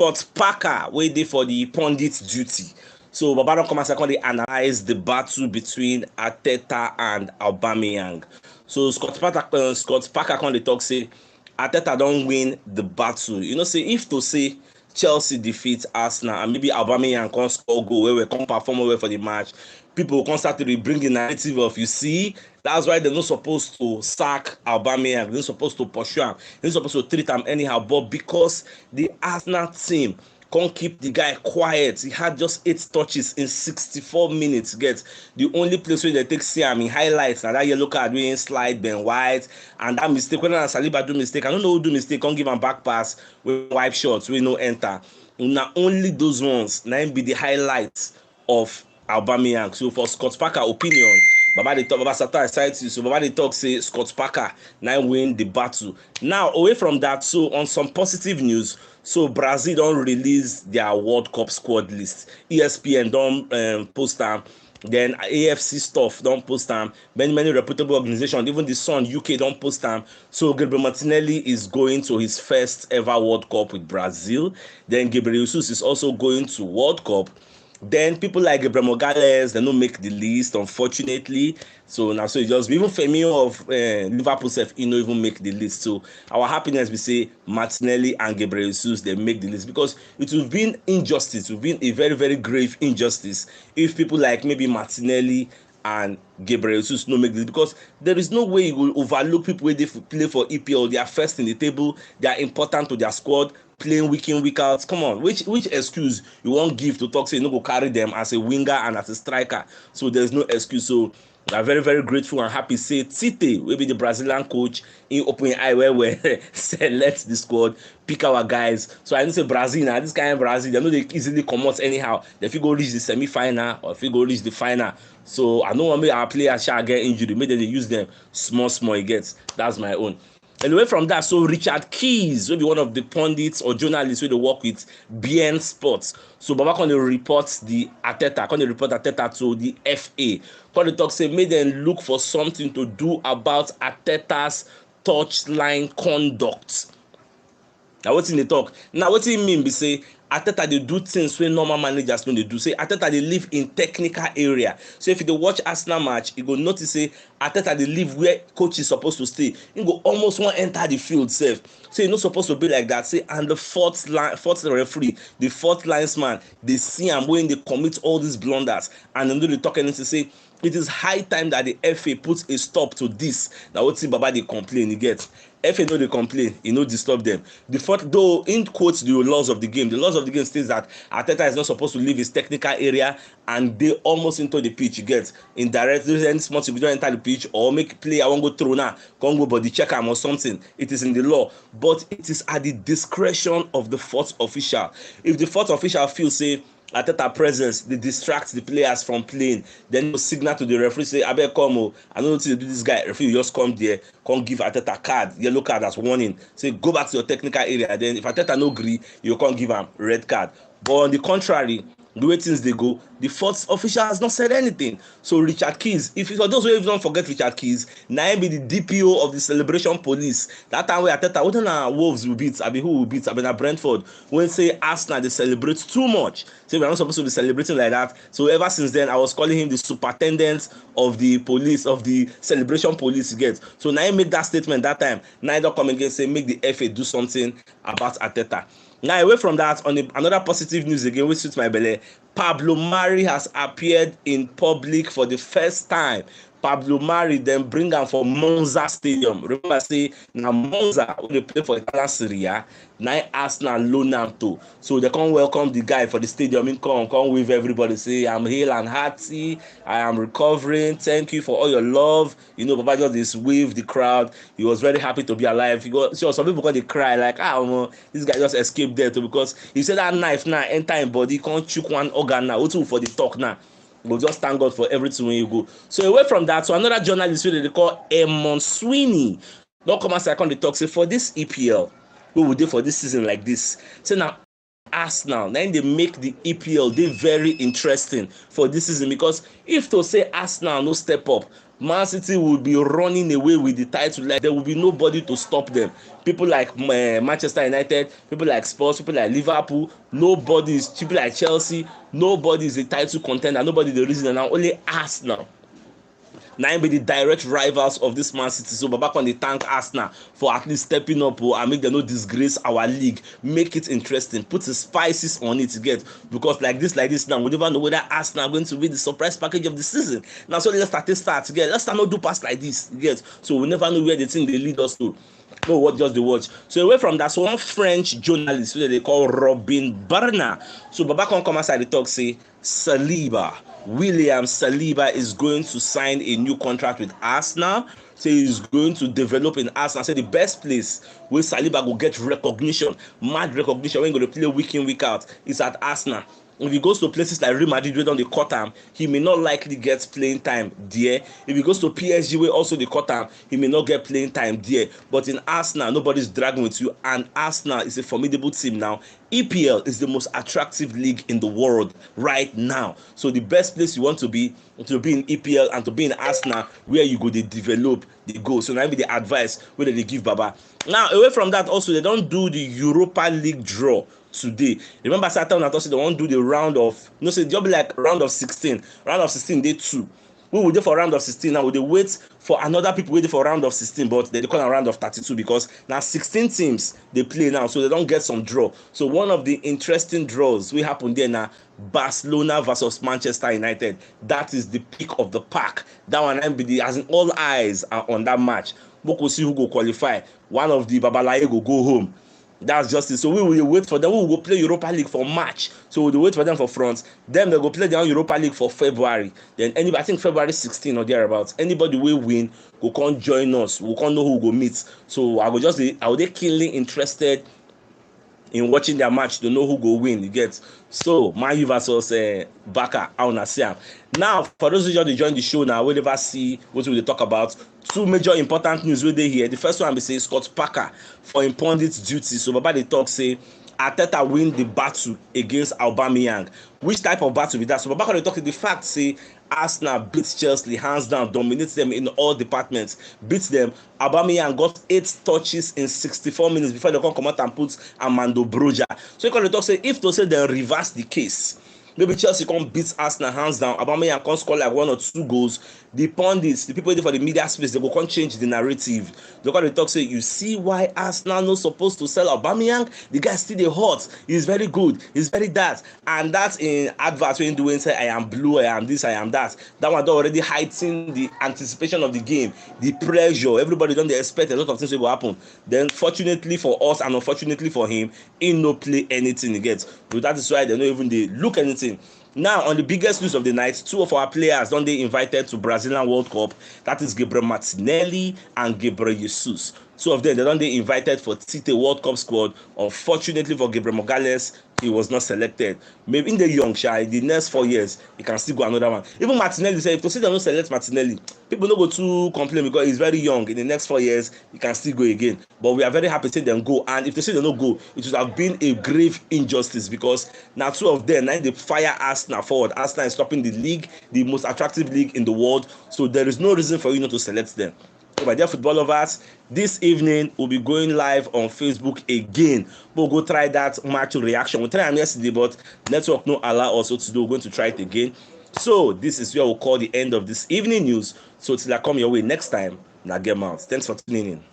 Scott Parker waiting for the pundit duty. So Baba don come and secondly analyze the battle between Arteta and Aubameyang. So Scott Parker come dey talk say Arteta don win the battle. You know, say if to say Chelsea defeat Arsenal and maybe Aubameyang can score goal where we can perform well for the match, people will constantly bring the narrative of, you see, that's why they're not supposed to sack Aubameyang, they're not supposed to pursue him, they're not supposed to treat him anyhow. But because the Arsenal team can't keep the guy quiet, he had just 8 touches in 64 minutes. Get the only place where they take see him in highlights and that yellow card doing slide Ben White and that mistake when Saliba do mistake, I don't know who do mistake, can't give him back pass with wipe shots, we no enter. Now only those ones now be the highlights of Aubameyang. So for Scott Parker opinion, Baba dey talk, Baba Sata aside you, so Baba dey talk say Scott Parker now win the battle. Now away from that, so on some positive news, so Brazil don't release their World Cup squad list. ESPN don't post them. Then AFC stuff don't post them. Many reputable organizations, even the Sun UK don't post them. So Gabriel Martinelli is going to his first ever World Cup with Brazil. Then Gabriel Jesus is also going to World Cup. Then people like Gabriel Magalhaes, they don't make the list, unfortunately. So now, so it just even Firmino of Liverpool self, he don't even make the list. So our happiness, we say Martinelli and Gabriel Jesus, they make the list because it would have been injustice. It would have been a very, very grave injustice if people like maybe Martinelli and Gabriel Jesus no make this, because there is no way you will overlook people when they play for EPL. They are first in the table. They are important to their squad. Playing week in, week out. Come on, which excuse you won't give to talk say you no go carry them as a winger and as a striker? So there's no excuse. So we are very, very grateful and happy. Say Tite will be the Brazilian coach in open eye where we select the squad, pick our guys. So I don't say Brazil now. This kind of Brazil, they know they easily come out anyhow. If you go reach the semi-final or if you go reach the final. So I don't want me our players shall get injured. Maybe they use them small it gets. That's my own. Anyway, from that, so Richard Keys will be one of the pundits or journalists who they work with BN Sports. So Baba can report the Arteta, to the FA. Can they talk say make them look for something to do about Arteta's touchline conduct. Now what's in the talk? Now what do you mean? Be say Arteta they do things where normal managers when they do. Say Arteta they live in technical area. So if you watch Arsenal match, you go notice say Arteta they live where coach is supposed to stay. You go almost want enter the field safe. So you're not supposed to be like that. Say and the fourth referee, the fourth linesman, they see him when they commit all these blunders, and then they talk anything say it is high time that the FA puts a stop to this. Now what see Baba they complain, you get. FA know they complain, you know disturb them. The fourth, though in quotes the laws of the game states that Arteta is not supposed to leave his technical area and they almost into the pitch. You get indirectly any small if you don't enter the pitch or make play I won't go through now, can't go body check him or something. It is in the law, but it is at the discretion of the fourth official. If the fourth official feels say Arteta presence, they distract the players from playing. Then you signal to the referee, say, I better come. I don't know what to do this guy. Referee, just come there, come give Arteta card, yellow card as warning. Say, go back to your technical area. Then if Arteta no agree, you can't give him red card. But on the contrary, the way things they go, the fourth official has not said anything. So Richard Keys, if for those who don't forget Richard Keys, now be the DPO of the celebration police. That time where Arteta, what na Wolves will beat, I mean who will beat, I mean at Brentford. When say Arsenal they celebrate too much. Say we're not supposed to be celebrating like that. So ever since then, I was calling him the superintendent of the police, of the celebration police. Get so now he made that statement that time. Neither come again say make the FA do something about Arteta. Now away from that, on another positive news again, which suits my belly, Pablo Mari has appeared in public for the first time. Pablo Mari then bring him for Monza Stadium. Remember, say now Monza when they play for Italian Serie A, now Arsenal loan him too. So they come welcome the guy for the stadium. He come with everybody. Say I'm hale and hearty. I am recovering. Thank you for all your love. You know, Papa just wave the crowd. He was very happy to be alive. He got sure some people they cry like this guy just escaped death too, because he said that knife now enter in body can't choke one organ now. What's for the talk now? We'll just thank God for everything when you go. So away from that, so another journalist they call Eamon Sweeney. Don't come and say I can't talk. Say for this EPL, we will do for this season like this. So now Arsenal, then they make the EPL they very interesting for this season, because if to say Arsenal no step up, Man City will be running away with the title. Like there will be nobody to stop them. People like Manchester United, people like Spurs, people like Liverpool, nobody is, people like Chelsea, nobody is a title contender, nobody the reason, now only Arsenal na be the direct rivals of this Man City. So Baba can dey thank Arsenal for at least stepping up and make them no disgrace our league, make it interesting, put the spices on it, get, because like this now we never know whether Arsenal are going to win the surprise package of the season. Now so let's start get, let's start not do pass like this, get, so we never know where the thing they lead us to. No, what just the watch. So away from that, so one French journalist wey they call Robin Barna, so Baba come outside the talk say William Saliba is going to sign a new contract with Arsenal. Say he's going to develop in Arsenal. Say the best place where Saliba will get recognition, mad recognition when he go to play week in, week out, is at Arsenal. If he goes to places like Real Madrid where on the cut him, he may not likely get playing time there. If he goes to PSG where also the cut him, he may not get playing time there. But in Arsenal, nobody's dragging with you, and Arsenal is a formidable team now. EPL is the most attractive league in the world right now. So the best place you want to be in EPL and to be in Arsenal, where you go, they develop, they go. So now be the advice where they give Baba. Now away from that, also they don't do the Europa League draw today. Remember Saturday I thought they won't do the round of, say they'll be like round of 16. Round of 16 day 2. We will do for round of 16 now. They wait for another people waiting for round of 16, but they call a round of 32 because now 16 teams they play now, so they don't get some draw. So one of the interesting draws we happen there now, Barcelona versus Manchester United. That is the pick of the pack. That one MBD, as in all eyes are on that match. We will see who go qualify. One of the Babalaye go home. That's just it. So we will wait for them. We will go play Europa League for March. So we will wait for them for France. Then they go play their own Europa League for February. Then anybody, I think February 16 or thereabouts. Anybody will win, go come join us. We can't know who will go meet. So I will they keenly interested in watching their match to know who go win. You get. So Man U versus Barca, I wanna see them. Now for those who just join the show now, we'll never see what we will talk about. Two major important news where they here. The first one we say Scott Parker for him pundit duty. So Baba they talk say Arteta win the battle against Aubameyang. Which type of battle with that? So Baba they talk the fact say Arsenal beats Chelsea hands down, dominates them in all departments, beats them. Aubameyang got 8 touches in 64 minutes before they come out and put Armando Broja. So you can talk say if to say they reverse the case, maybe Chelsea can't beat Arsenal hands down, Aubameyang can't score like 1 or 2 goals. The pundits, the people waiting for the media space, they go can't change the narrative. They can talk say, you see why Arsenal not supposed to sell Aubameyang? The guy still the hot. He's very good. He's very that. And that's in adverts when doing say I am blue, I am this, I am that. That one already hiding the anticipation of the game, the pressure. Everybody don't expect a lot of things will happen. Then fortunately for us and unfortunately for him, he no play anything he gets. So that is why they don't even they look anything. Now, on the biggest news of the night, 2 of our players don't they invited to Brazilian World Cup. That is Gabriel Martinelli and Gabriel Jesus. 2 of them, they don't they invited for Tite World Cup squad. Unfortunately for Gabriel Magalhaes, he was not selected. Maybe in the young child, the next 4 years, he can still go another one. Even Martinelli said, if you see them not select Martinelli, people don't go to complain because he's very young. In the next 4 years, he can still go again. But we are very happy to see them go. And if they say they don't go, it would have been a grave injustice because now 2 of them, now they fire Arsenal forward. Arsenal is stopping the league, the most attractive league in the world. So there is no reason for you not to select them. So my dear football lovers, this evening we'll be going live on Facebook again. We'll go try that match reaction. We tried them yesterday, but network no allow us to do. We're going to try it again. So this is where we'll call the end of this evening news. So till I come your way next time, now get out. Thanks for tuning in.